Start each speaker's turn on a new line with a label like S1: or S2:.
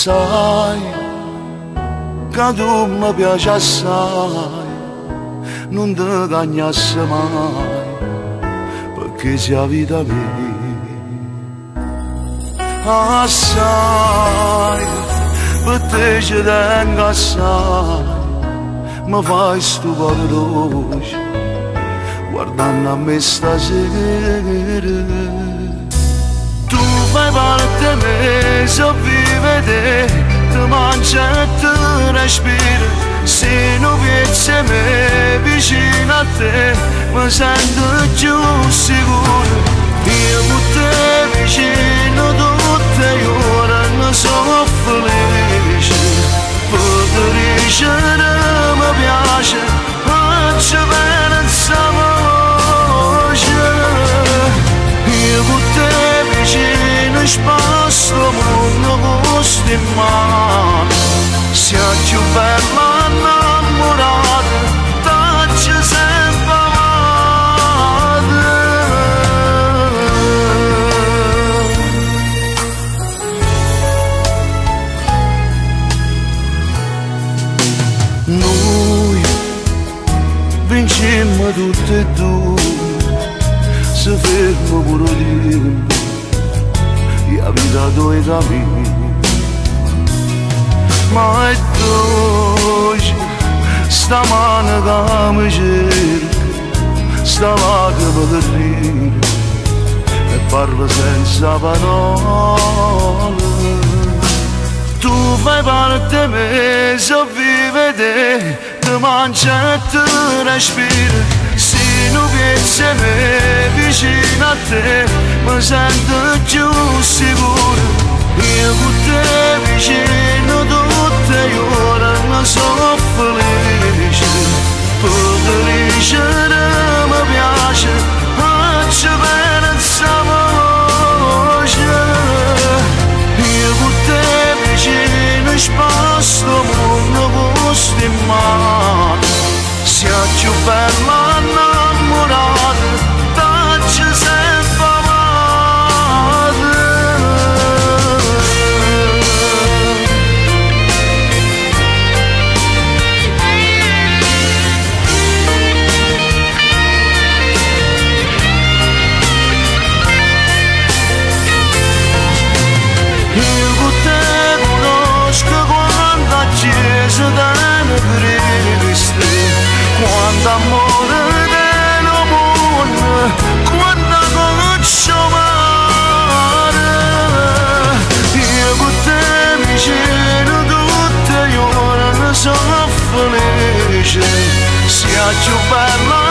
S1: sai, quando mi piace assai, non ti cagnasse mai, perché sei la vita mia. Assai, per te ci tengo assai, mi fai stupore dolce, guardando a me stasera. Tu fai parte di me, so vive te, ti mangia e ti respira. Se non pensi a me vicino a te, mi sento più sicuro. Io con te vicino tutte le ore ne sono felice. Potrei dicere mi piace, faccio bene questa voce. Io con te vicino spasso il mondo con in mano. Sia più bella innamorata, tacci sempre amata. Noi vincemmo tutte e due, se fermo pure tempo, la vita due cammini. Ma è dolce, sta mano che mi cerca, sta lacrima che ride e parla senza parole. Tu fai parte di me, so vive te, ti mangia e ti respira. Se non pensi a me vicino a te, mi sento più sicuro. Io con te vicino tutte le ore ne sono felice. Potrei dicere mi piace, faccio bene questa voce. Io con te vicino spasso il mondo con in mano. Sia più bella innamorata, tacci sempre amata. Io con te conosco quanta chiesa della Cristo, quando amore del mondo, quando conosco mare. Io con te vicino tutte le ore ne sono felice, sia più bella